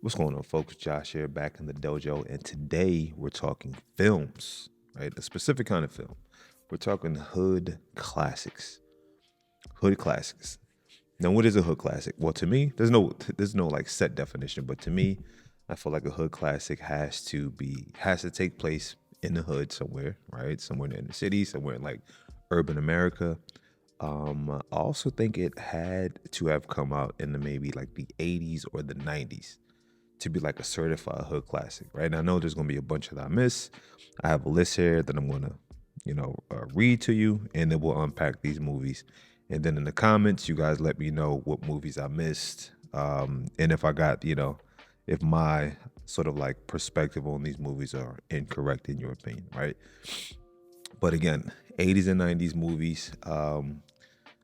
What's going on, folks? Josh here, back in the dojo, and today we're talking films, right? A specific kind of film. We're talking hood classics. Hood classics. Now, what is a hood classic? Well, to me, there's no like set definition, but to me, I feel like a hood classic has to take place in the hood somewhere, right? Somewhere in the city, somewhere in like urban America. I also think it had to have come out in the maybe like the 80s or the 90s to be like a certified hood classic, right? And I know there's gonna be a bunch that I miss. I have a list here that I'm gonna, read to you, and then we'll unpack these movies. And then in the comments, you guys let me know what movies I missed, and if I got, if my sort of like perspective on these movies are incorrect in your opinion, right? But again, 80s and 90s movies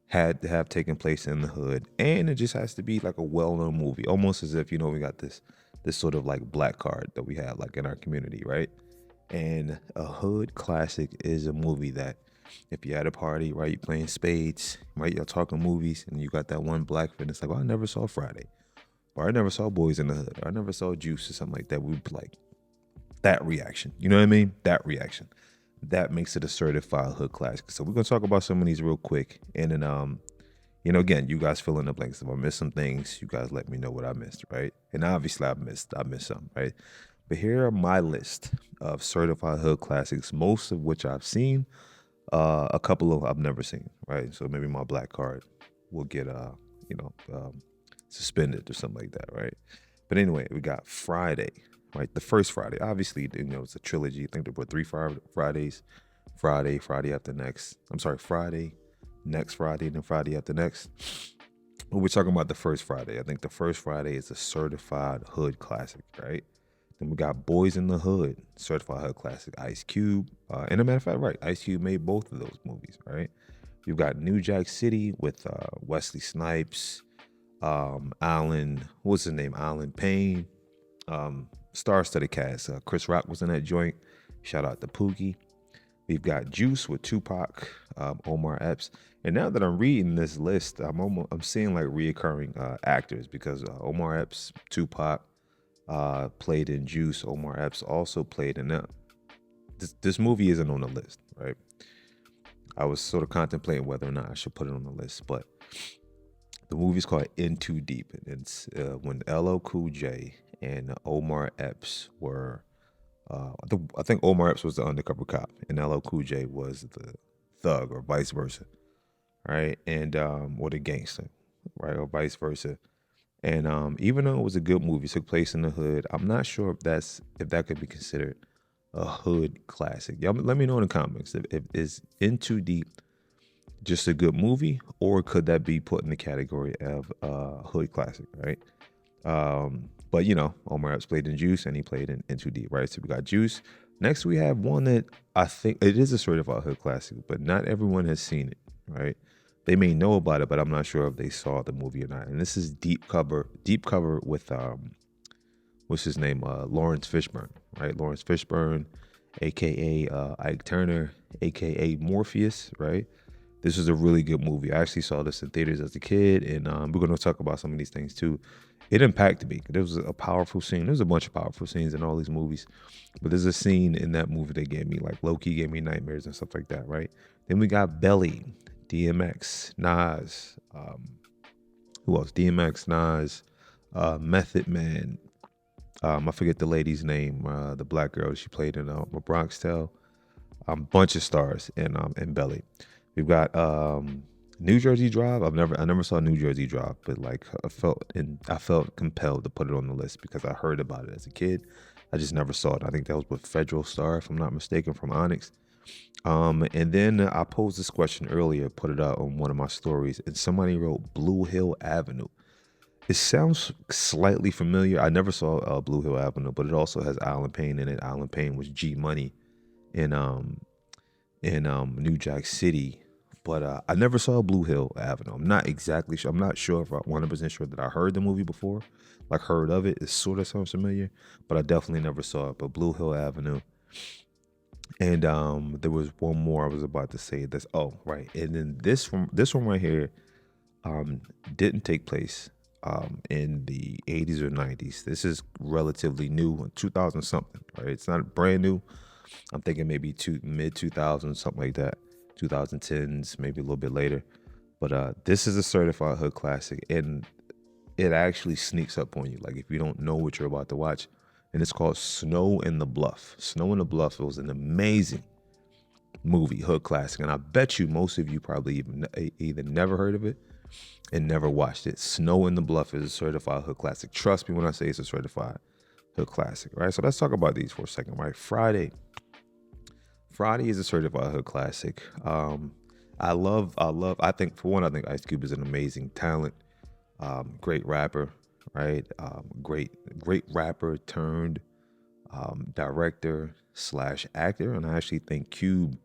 had to have taken place in the hood, and it just has to be like a well-known movie, almost as if we got this sort of like black card that we have like in our community, right? And a hood classic is a movie that if you're at a party, right, you're playing spades, right, you're talking movies, and you got that one black friend, it's like, well, I never saw Friday, or I never saw Boys in the Hood, or I never saw Juice, or something like that. We'd be like, that reaction, you know what I mean? That reaction. That makes it a certified hood classic. So we're gonna talk about some of these real quick, and then again, you guys fill in the blanks. If I miss some things, you guys let me know what I missed, right? And obviously I missed some, right? But here are my list of certified hood classics, most of which I've seen, a couple of I've never seen, right? So maybe my black card will get you know, um, suspended or something like that, right? But anyway, we got Friday, right? The first Friday. Obviously, it's a trilogy. I think there were three Fridays. Friday after next. I'm sorry, Friday, next Friday, and then Friday after next. But we're talking about the first Friday. I think the first Friday is a certified hood classic, right? Then we got Boys in the Hood, certified hood classic. Ice Cube, and a matter of fact, right? Ice Cube made both of those movies, right? You've got New Jack City with Wesley Snipes, Alan, what's his name? Alan Payne, star-studded cast. Chris Rock was in that joint. Shout out to Pookie. We've got Juice with Tupac, Omar Epps, and now that I'm reading this list, I'm seeing like reoccurring actors because Omar Epps, Tupac, played in Juice. Omar Epps also played in that. This movie isn't on the list, right? I was sort of contemplating whether or not I should put it on the list, but the movie's called In Too Deep, and it's when LL Cool J and Omar Epps were. I think Omar Epps was the undercover cop, and LL Cool J was the thug, or vice versa, right? And or the gangster, right, or vice versa. And even though it was a good movie, took place in the hood, I'm not sure if that could be considered a hood classic. Y'all let me know in the comments if is In Too Deep just a good movie, or could that be put in the category of hood classic, right? But Omar Epps played in Juice, and he played in Too Deep, right? So we got Juice. Next, we have one that I think it is a certified hood classic, but not everyone has seen it, right? They may know about it, but I'm not sure if they saw the movie or not. And this is Deep Cover with what's his name? Lawrence Fishburne, right? Lawrence Fishburne, aka Ike Turner, aka Morpheus, right? This was a really good movie. I actually saw this in theaters as a kid, and we're going to talk about some of these things too. It impacted me. There was a powerful scene. There's a bunch of powerful scenes in all these movies, but there's a scene in that movie that gave me like low-key gave me nightmares and stuff like that, right? Then we got Belly, DMX, Nas, who else? DMX, Nas, Method Man. I forget the lady's name, the black girl she played in A Bronx Tale. Bunch of stars in Belly. We've got New Jersey Drive. I never saw New Jersey Drive, but like I felt compelled to put it on the list because I heard about it as a kid. I just never saw it. I think that was with Federal Star, if I'm not mistaken, from Onyx. And then I posed this question earlier, put it out on one of my stories, and somebody wrote Blue Hill Avenue. It sounds slightly familiar. I never saw Blue Hill Avenue, but it also has Alan Payne in it. Alan Payne was G Money in New Jack City, but I never saw Blue Hill Avenue. I'm not exactly sure. I'm not sure if I'm 100% sure that I heard the movie before, like heard of it. It sort of sounds familiar, but I definitely never saw it. But Blue Hill Avenue, and there was one more I was about to say. Oh, right, and then this one right here, didn't take place in the 80s or 90s. This is relatively new, 2000 something, right? It's not brand new. I'm thinking maybe mid 2000s, something like that, 2010s, maybe a little bit later. But this is a certified hood classic, and it actually sneaks up on you. Like if you don't know what you're about to watch, and it's called Snow in the Bluff. Snow in the Bluff was an amazing movie, hood classic, and I bet you most of you probably even either never heard of it and never watched it. Snow in the Bluff is a certified hood classic. Trust me when I say it's a certified hood classic, right? So let's talk about these for a second, right? Friday is a certified hood classic. I think for one, I think Ice Cube is an amazing talent, great rapper, right? Great rapper turned director slash actor, and I actually think Cube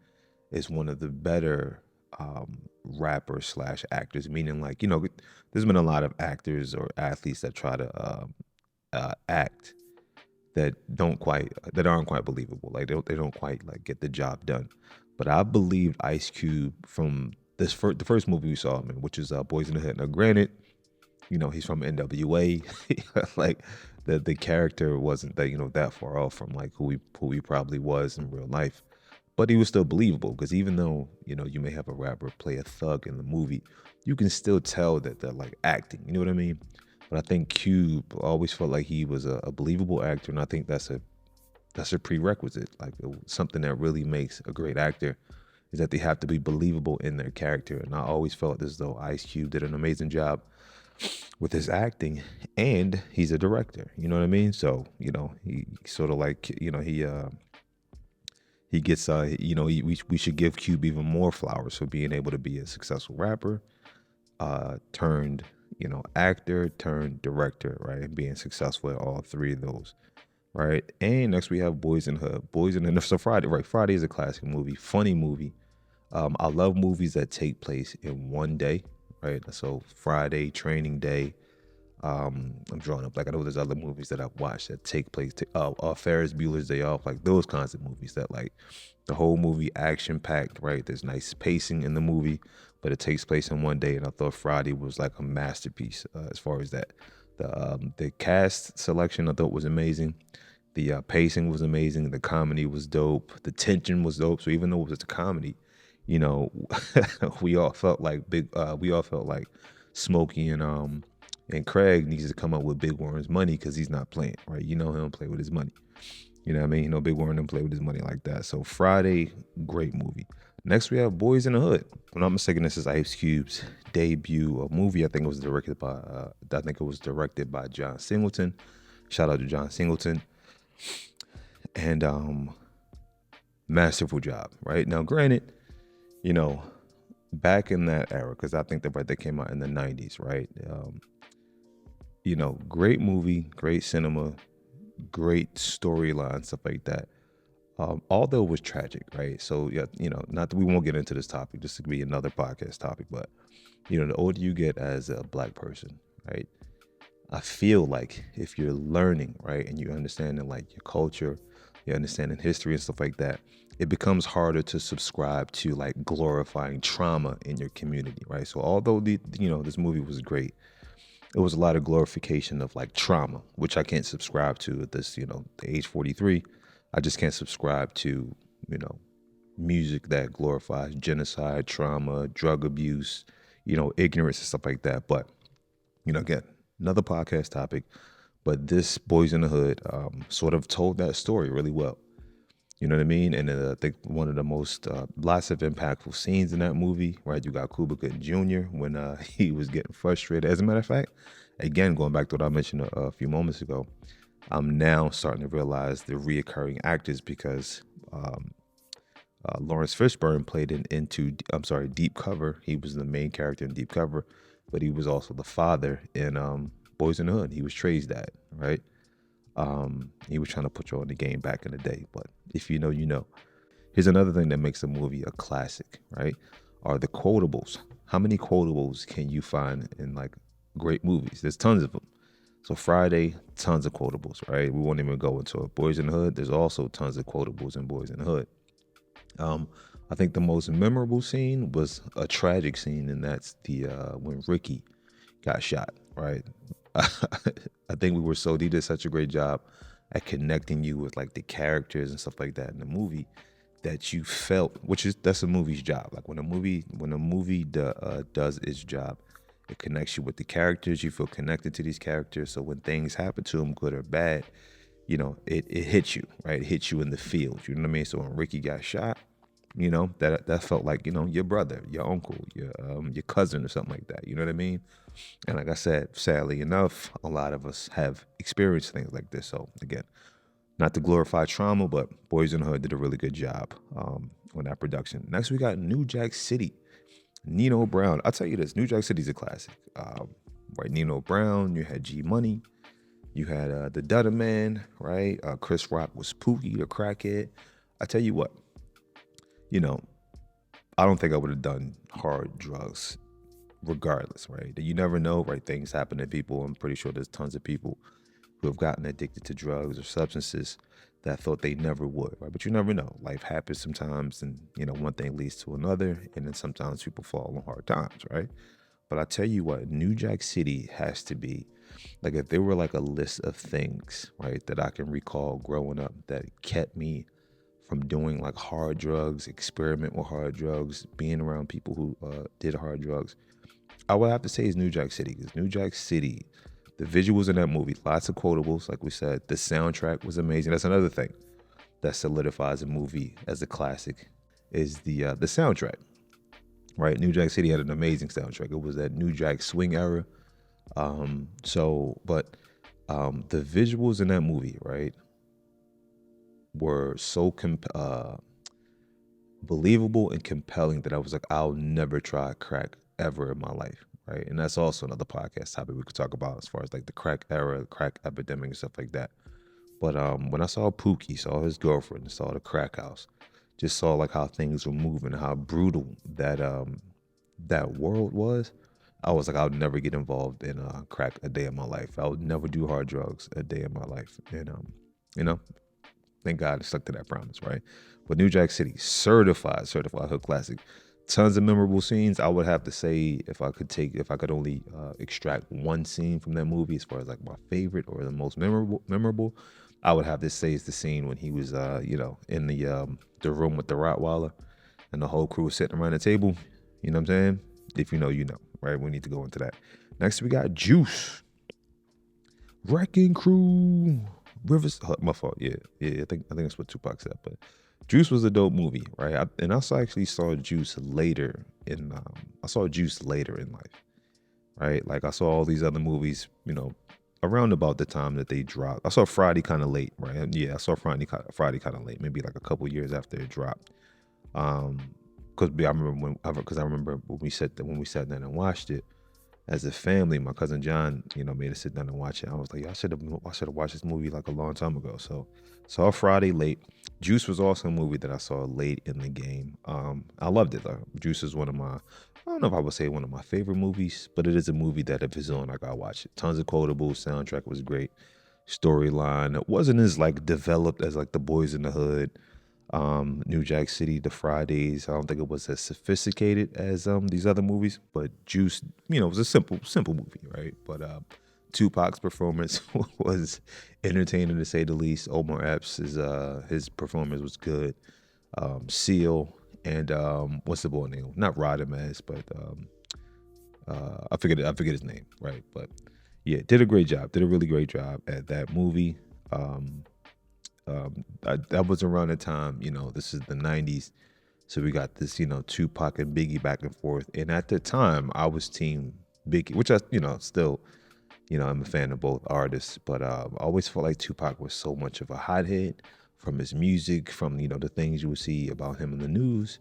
is one of the better rappers slash actors. Meaning, like there's been a lot of actors or athletes that try to act that aren't quite believable. Like they don't quite like get the job done. But I believed Ice Cube from the first movie we saw him in, which is Boys in the Hood. Now, granted, he's from NWA. Like the character wasn't that that far off from like who he probably was in real life. But he was still believable because even though you may have a rapper play a thug in the movie, you can still tell that they're like acting. You know what I mean? But I think Cube always felt like he was a believable actor, and I think that's a prerequisite. Like something that really makes a great actor is that they have to be believable in their character. And I always felt as though Ice Cube did an amazing job with his acting, and he's a director. You know what I mean? So he sort of like he gets we should give Cube even more flowers for being able to be a successful rapper, turned actor turned director, right? And being successful at all three of those, right? And next we have Boys in the Hood. Boys in the Hood. So Friday, right? Friday is a classic movie, funny movie. I love movies that take place in one day, right? So Friday, Training Day. I'm drawing up. Like I know there's other movies that I've watched that take place. Ferris Bueller's Day Off, like those kinds of movies that like the whole movie action packed, right? There's nice pacing in the movie, but it takes place in one day. And I thought Friday was like a masterpiece as far as that. The cast selection I thought was amazing. The pacing was amazing. The comedy was dope. The tension was dope. So even though it was a comedy, you know, we all felt like we all felt like Smokey and Craig needs to come up with Big Warren's money because he's not playing, right? He don't play with his money. You know what I mean? Big Warren don't play with his money like that. So Friday, great movie. Next, we have Boys in the Hood. If I'm not mistaken, this is Ice Cube's debut movie. I think it was directed by John Singleton. Shout out to John Singleton. And masterful job, right? Now, granted, back in that era, because I think they came out in the 90s, right? Great movie, great cinema, great storyline, stuff like that. Although it was tragic, right? So yeah, not that we won't get into this topic, this could be another podcast topic, but the older you get as a Black person, right? I feel like if you're learning, right, and you're understanding like your culture, you're understanding history and stuff like that, it becomes harder to subscribe to like glorifying trauma in your community, right? So although this movie was great, it was a lot of glorification of like trauma, which I can't subscribe to at this, the age 43. I just can't subscribe to, music that glorifies genocide, trauma, drug abuse, ignorance and stuff like that. But, again, another podcast topic. But this Boys in the Hood sort of told that story really well. You know what I mean? And I think one of the most lots of impactful scenes in that movie, right? You got Cuba Gooding Jr. when he was getting frustrated. As a matter of fact, again, going back to what I mentioned a few moments ago, I'm now starting to realize the reoccurring actors because Lawrence Fishburne played Deep Cover. He was the main character in Deep Cover, but he was also the father in Boys in the Hood. He was Trey's dad, right? He was trying to put you on the game back in the day, but if you know, you know. Here's another thing that makes a movie a classic, right? Are the quotables. How many quotables can you find in like great movies? There's tons of them. So Friday, tons of quotables, right? We won't even go into it. Boys in the Hood, there's also tons of quotables in Boys in the Hood. I think the most memorable scene was a tragic scene, and that's the when Ricky got shot, right? I think we were so he did such a great job at connecting you with like the characters and stuff like that in the movie that you felt, which is that's a movie's job. Like when a movie does its job, it connects you with the characters. You feel connected to these characters. So when things happen to them, good or bad, it hits you, right? It hits you in the field. You know what I mean? So when Ricky got shot, that felt like your brother, your uncle, your cousin, or something like that. You know what I mean? And like I said, sadly enough, a lot of us have experienced things like this. So again, not to glorify trauma, but Boys in the Hood did a really good job on that production. Next, we got New Jack City. Nino Brown. I'll tell you this, New Jack City's a classic. Right, Nino Brown. You had G Money. You had the Dutta Man. Right, Chris Rock was Pookie, the crackhead. I tell you what, you know, I don't think I would have done hard drugs regardless, right? You never know, right? Things happen to people. I'm pretty sure there's tons of people who have gotten addicted to drugs or substances that thought they never would, right? But you never know. Life happens sometimes, and one thing leads to another, and then sometimes people fall on hard times, right? But I tell you what, New Jack City has to be like if there were like a list of things, right, that I can recall growing up that kept me from doing like hard drugs, experiment with hard drugs, being around people who did hard drugs. I would have to say is New Jack City, because New Jack City, the visuals in that movie, lots of quotables, like we said. The soundtrack was amazing. That's another thing that solidifies a movie as a classic is the soundtrack, right? New Jack City had an amazing soundtrack. It was that New Jack swing era. The visuals in that movie, right, were so believable and compelling that I was like, I'll never try crack ever in my life, right? And that's also another podcast topic we could talk about as far as like the crack era, crack epidemic, and stuff like that. But when I saw Pookie, saw his girlfriend, saw the crack house, just saw like how things were moving, how brutal that world was. I was like, I would never get involved in crack a day in my life. I would never do hard drugs a day in my life. And you know, thank God I stuck to that promise, right? But New Jack City, certified hood classic. Tons of memorable scenes. I would have to say if I could only extract one scene from that movie as far as like my favorite or the most memorable, I would have to say it's the scene when he was in the room with the Rottweiler and the whole crew was sitting around the table. You know what I'm saying? If you know, you know, right? We need to go into that. Next we got Juice. Wrecking Crew. Rivers, my fault. Yeah. I think that's what Tupac said. But Juice was a dope movie, right? Actually saw Juice later in. I saw Juice later in life, right? Like I saw all these other movies, around about the time that they dropped. I saw Friday kind of late, right? Yeah, I saw Friday kind of late, maybe like a couple years after it dropped. Because I remember when we sat down and watched it as a family. My cousin John, made us sit down and watch it. I was like, I should have watched this movie like a long time ago. So saw Friday late. Juice was also a movie that I saw late in the game. I loved it though. Juice is one of my, I don't know if I would say one of my favorite movies, but it is a movie that if it's on, I gotta watch it. Tons of quotables. Soundtrack was great. Storyline, it wasn't as like developed as like the Boys in the Hood, New Jack City, The Fridays. I don't think it was as sophisticated as these other movies, but Juice, was a simple movie, right? But Tupac's performance was entertaining to say the least. Omar Epps, his performance was good. Seal and what's the boy name? Not Radames, but I forget his name, right? But yeah, did a great job. Did a really great job at that movie. That was around the time, this is the 90s. So we got this, Tupac and Biggie back and forth. And at the time, I was team Biggie, which I, still, I'm a fan of both artists. But I always felt like Tupac was so much of a hothead from his music, from, the things you would see about him in the news.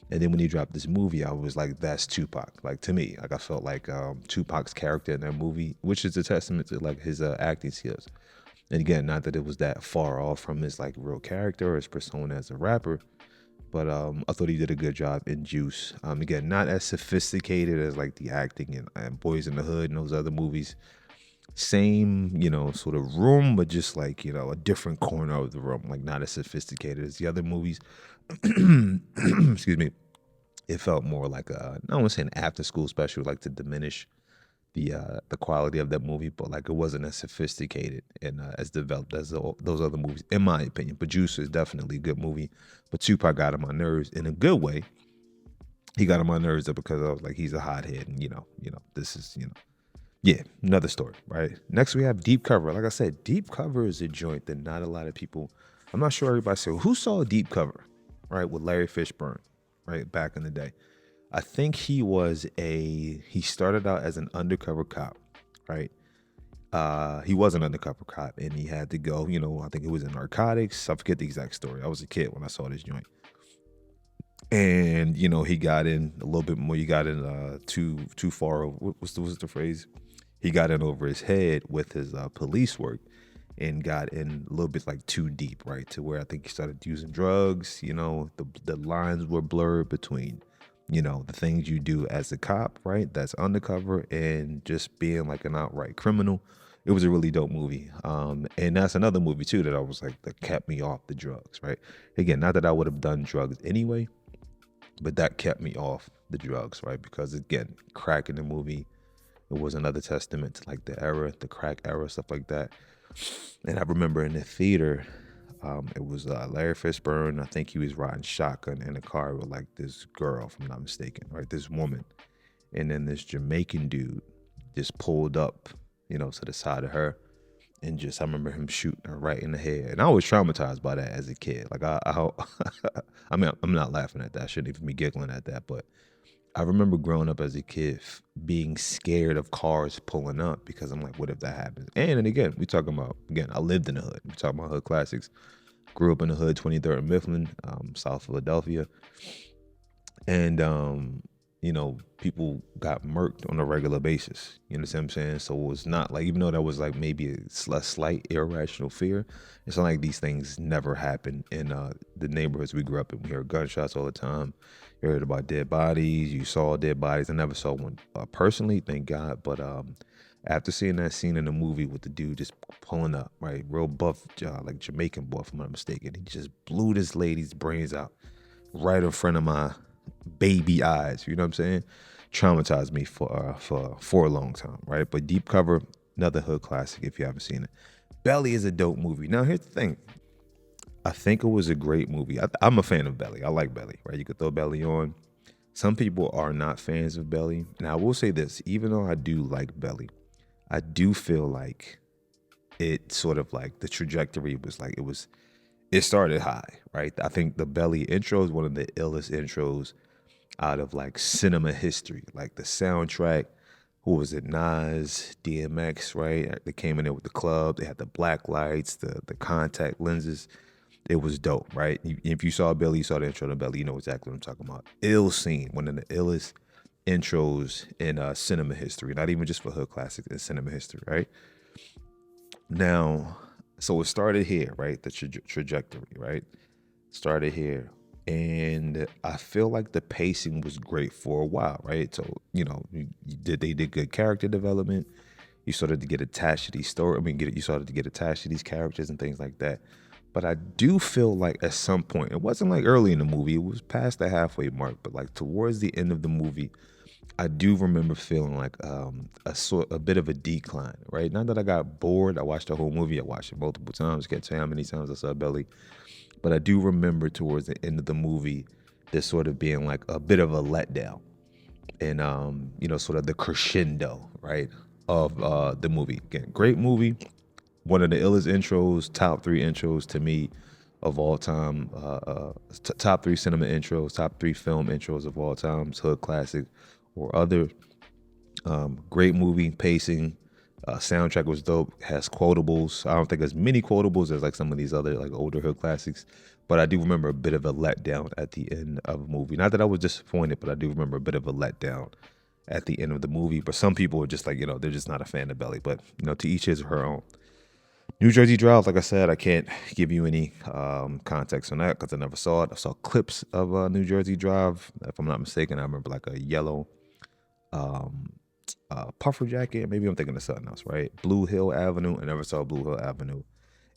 And then when he dropped this movie, I was like, that's Tupac. Like, to me, like I felt like Tupac's character in that movie, which is a testament to like his acting skills. And again, not that it was that far off from his like real character or his persona as a rapper, but I thought he did a good job in Juice. Again, not as sophisticated as like the acting and Boys in the Hood and those other movies. Same, sort of room, but just like, a different corner of the room, like not as sophisticated as the other movies. Excuse me. It felt more like I don't want to say an after school special, like to diminish the quality of that movie, but like it wasn't as sophisticated and as developed as those other movies, in my opinion. But Juice is definitely a good movie. But Tupac got on my nerves in a good way. He got on my nerves because I was like, he's a hothead, and this is yeah, another story, right? Next we have Deep Cover. Like I said, Deep Cover is a joint that not a lot of people. I'm not sure everybody said who saw Deep Cover, right? With Larry Fishburne, right back in the day. I think he started out as an undercover cop, right? He was an undercover cop and he had to go, I think it was in narcotics. I forget the exact story. I was a kid when I saw this joint. And, he got in a little bit more. He got in too far. What's the phrase? He got in over his head with his police work and got in a little bit like too deep, right? To where I think he started using drugs. The lines were blurred between the things you do as a cop, right? That's undercover and just being like an outright criminal. It was a really dope movie. And that's another movie too that I was like, that kept me off the drugs, right? Again, not that I would have done drugs anyway, but that kept me off the drugs, right? Because again, crack in the movie, it was another testament to like the era, the crack era, stuff like that. And I remember in the theater, it was Larry Fishburne. I think he was riding shotgun in a car with like this girl, if I'm not mistaken, right? This woman. And then this Jamaican dude just pulled up, to the side of her. And I remember him shooting her right in the head. And I was traumatized by that as a kid. Like, I mean, I'm not laughing at that. I shouldn't even be giggling at that. But I remember growing up as a kid being scared of cars pulling up because I'm like, what if that happens? And again, we talking about, I lived in the hood. We talking about hood classics. Grew up in the hood, 23rd and Mifflin, South Philadelphia. And, people got murked on a regular basis. You know what I'm saying? So it was not like, even though that was like maybe a slight irrational fear, it's not like these things never happen in the neighborhoods we grew up in. We heard gunshots all the time. You heard about dead bodies. You saw dead bodies. I never saw one personally, thank God. But after seeing that scene in the movie with the dude just pulling up, right, real buff, like Jamaican buff, if I'm not mistaken, he just blew this lady's brains out right in front of my baby eyes. You know what I'm saying? Traumatized me for a long time, right? But Deep Cover, another hood classic if you haven't seen it. Belly is a dope movie. Now here's the thing. I think it was a great movie. I'm a fan of Belly. I like Belly, right? You could throw Belly on. Some people are not fans of Belly. Now I will say this, even though I do like Belly, I do feel like it sort of like the trajectory was like it started high, right? I think the Belly intro is one of the illest intros out of like cinema history. Like the soundtrack, who was it? Nas, DMX, right? They came in there with the club. They had the black lights, the contact lenses. It was dope, right? If you saw Belly, you saw the intro to Belly, you know exactly what I'm talking about. Ill scene, one of the illest intros in cinema history, not even just for hood classics, in cinema history, right? Now, so it started here, right? The trajectory, right? Started here. And I feel like the pacing was great for a while, right? So, they did good character development. You started to get attached to these stories. You started to get attached to these characters and things like that. But I do feel like at some point, it wasn't like early in the movie, it was past the halfway mark, but like towards the end of the movie, I do remember feeling like a bit of a decline, right? Not that I got bored. I watched the whole movie. I watched it multiple times. Can't tell you how many times I saw Belly. But I do remember towards the end of the movie, this sort of being like a bit of a letdown and, sort of the crescendo, right, of the movie. Again, great movie. One of the illest intros, top 3 intros to me of all time. Top 3 cinema intros, top 3 film intros of all time. Hood classic or other. Great movie, pacing. Soundtrack was dope. Has quotables. I don't think as many quotables as like some of these other like older hood classics, but I do remember a bit of a letdown at the end of a movie. Not that I was disappointed, but I do remember a bit of a letdown at the end of the movie. But some people are just like, they're just not a fan of Belly. But to each his or her own. New Jersey Drive, like I said, I can't give you any context on that because I never saw it. I saw clips of New Jersey Drive. If I'm not mistaken, I remember like a yellow puffer jacket. Maybe I'm thinking of something else, right? Blue Hill Avenue. I never saw Blue Hill Avenue.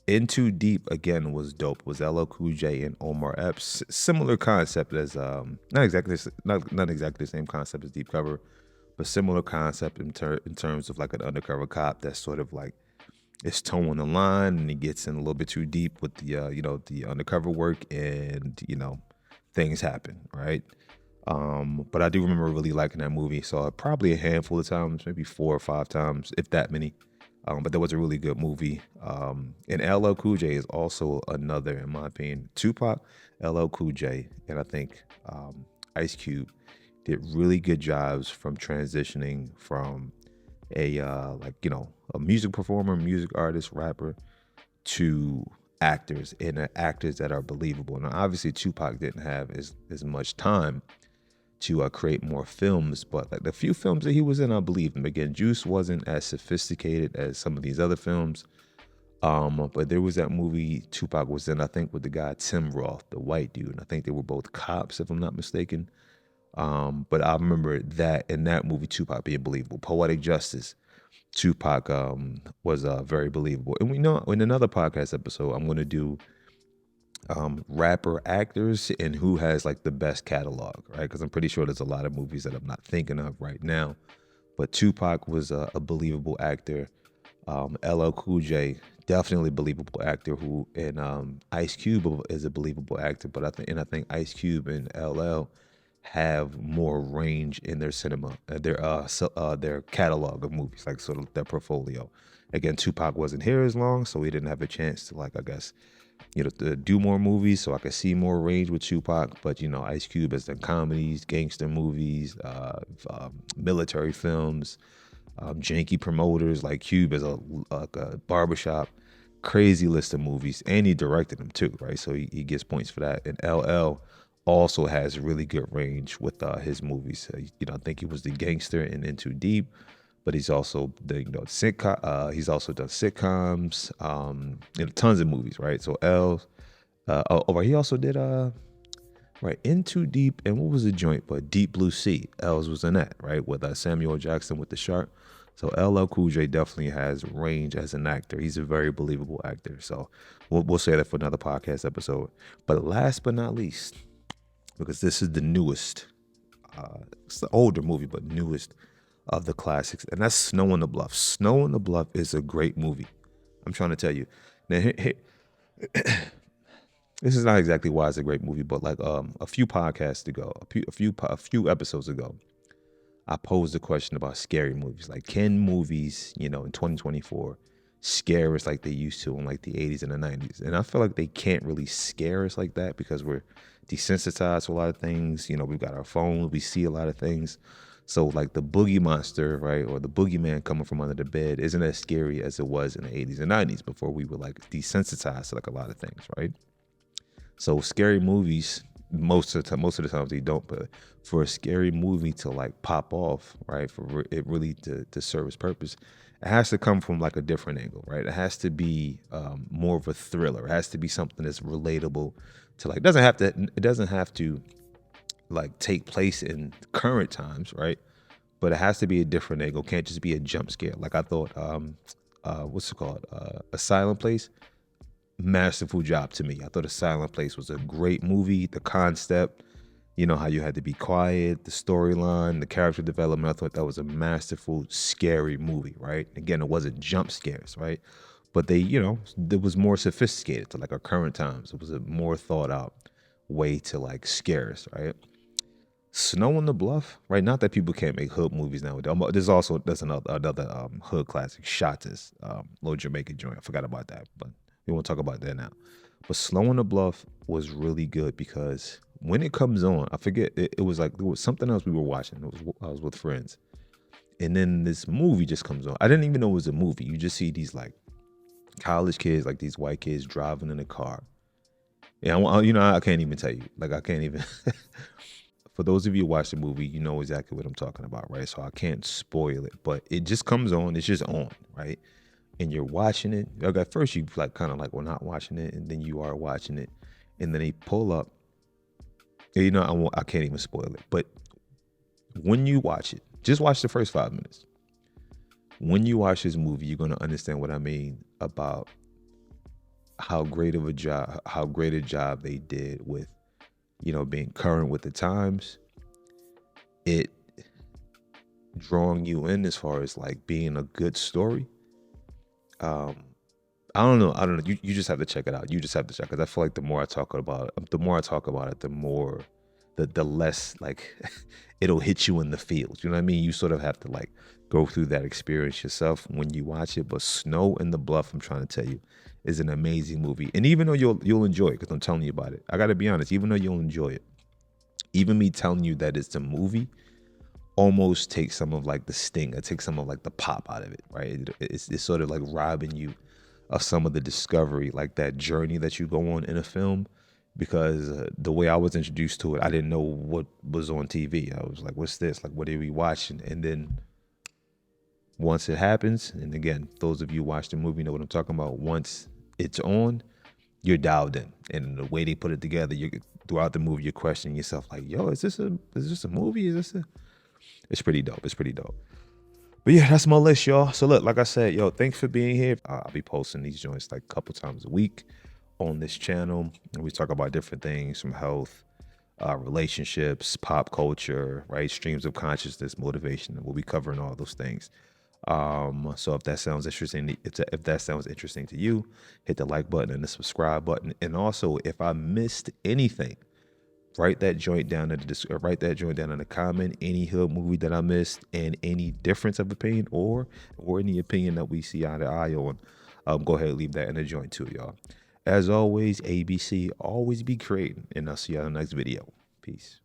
In Too Deep, again, was dope. Was LL Cool J and Omar Epps. Similar concept as, not exactly the same concept as Deep Cover, but similar concept in terms of like an undercover cop that's sort of like it's towing the line, and he gets in a little bit too deep with the the undercover work, and things happen, right? But I do remember really liking that movie. Saw it probably a handful of times, maybe 4 or 5 times, if that many. But that was a really good movie. And LL Cool J is also another, in my opinion. Tupac, LL Cool J, and I think Ice Cube did really good jobs from transitioning from a a music performer, music artist, rapper to actors, and actors that are believable. Now, obviously, Tupac didn't have as much time to create more films, but like the few films that he was in, I believe him. Again, Juice wasn't as sophisticated as some of these other films. But there was that movie Tupac was in, I think, with the guy Tim Roth, the white dude. And I think they were both cops, if I'm not mistaken. But I remember that in that movie, Tupac being believable. Poetic Justice, Tupac was very believable. And we know in another podcast episode, I'm going to do rapper actors and who has like the best catalog, right? Because I'm pretty sure there's a lot of movies that I'm not thinking of right now. But Tupac was a believable actor. LL Cool J, definitely believable actor. Who and Ice Cube is a believable actor. But I think Ice Cube and LL have more range in their cinema, their catalog of movies, like sort of their portfolio. Again, Tupac wasn't here as long, so he didn't have a chance to like, I guess, to do more movies, so I could see more range with Tupac. But Ice Cube has done comedies, gangster movies, military films, janky promoters. Like Cube is a barbershop, crazy list of movies, and he directed them too, right? So he gets points for that. And LL also has really good range with his movies. I think he was the gangster in In Too Deep, but he's also the sitcom. He's also done sitcoms, tons of movies, right? So right, he also did right, In Too Deep, and what was the joint? But Deep Blue Sea. Els was in that, right, with Samuel Jackson with the shark. So LL Cool J definitely has range as an actor. He's a very believable actor. So we'll say that for another podcast episode. But last but not least, because this is the newest, it's the older movie, but newest of the classics, and that's Snow on the Bluff. Snow on the Bluff is a great movie. I'm trying to tell you. Now, this is not exactly why it's a great movie, but like a few podcasts ago, a few episodes ago, I posed a question about scary movies. Like, can movies, in 2024, scare us like they used to in like the 80s and the 90s? And I feel like they can't really scare us like that because we're desensitized to a lot of things. We've got our phones, we see a lot of things. So like the boogie monster, right, or the boogeyman coming from under the bed isn't as scary as it was in the 80s and 90s before we were like desensitized to like a lot of things, right? So scary movies, most of the times they don't, but for a scary movie to like pop off, right, for it really to serve its purpose, it has to come from like a different angle, right? It has to be more of a thriller. It has to be something that's relatable to like. It doesn't have to like take place in current times, right? But it has to be a different angle. Can't just be a jump scare. Like I thought, what's it called? A Silent Place. Masterful job to me. I thought A Silent Place was a great movie. The concept, how you had to be quiet, the storyline, the character development. I thought that was a masterful, scary movie, right? Again, it wasn't jump scares, right? But it was more sophisticated to like our current times. It was a more thought out way to like scare us, right? Snow on the Bluff, right? Not that people can't make hood movies nowadays. There's another hood classic, Shotas, little Jamaican joint. I forgot about that, but we won't talk about that now. But Snow on the Bluff was really good because when it comes on, I forget it was like there was something else we were watching. I was with friends, and then this movie just comes on. I didn't even know it was a movie. You just see these like college kids, like these white kids driving in a car. Yeah, I can't even tell you. Like I can't even. For those of you who watch the movie, you know exactly what I'm talking about, right? So I can't spoil it, but it just comes on. It's just on, right? And you're watching it. Like at first, you like kind of like, well, not watching it, and then you are watching it, and then they pull up. I can't even spoil it, but when you watch it, just watch the first 5 minutes. When you watch this movie, you're gonna understand what I mean about how great a job they did with being current with the times. It drawing you in as far as like being a good story. Um, I don't know. I don't know. You just have to check it out. You just have to check it. I feel like the more I talk about it, the more the less like it'll hit you in the feels. You know what I mean? You sort of have to like go through that experience yourself when you watch it. But Snow in the Bluff, I'm trying to tell you, is an amazing movie. And even though you'll enjoy it, because I'm telling you about it, I gotta be honest. Even though you'll enjoy it, even me telling you that it's a movie almost takes some of like the sting, it takes some of like the pop out of it, right? It's sort of like robbing you of some of the discovery, like that journey that you go on in a film. Because the way I was introduced to it, I didn't know what was on TV. I was like, "What's this? Like, what are we watching?" And then once it happens, and again, those of you who watch the movie know what I'm talking about. Once it's on, you're dialed in, and the way they put it together, you throughout the movie, you're questioning yourself, like, "Yo, is this a movie? Is this a?" It's pretty dope. It's pretty dope. But yeah, that's my list, y'all. So look, like I said, yo, thanks for being here. I'll be posting these joints like a couple times a week on this channel. And we talk about different things from health, relationships, pop culture, right? Streams of consciousness, motivation. And we'll be covering all those things. So if that sounds interesting, if that sounds interesting to you, hit the like button and the subscribe button. And also, if I missed anything, write that joint down in the comment. Any hood movie that I missed, and any difference of opinion, or any opinion that we see eye to eye on, go ahead and leave that in the joint too, y'all. As always, ABC, always be creating, and I'll see you on the next video. Peace.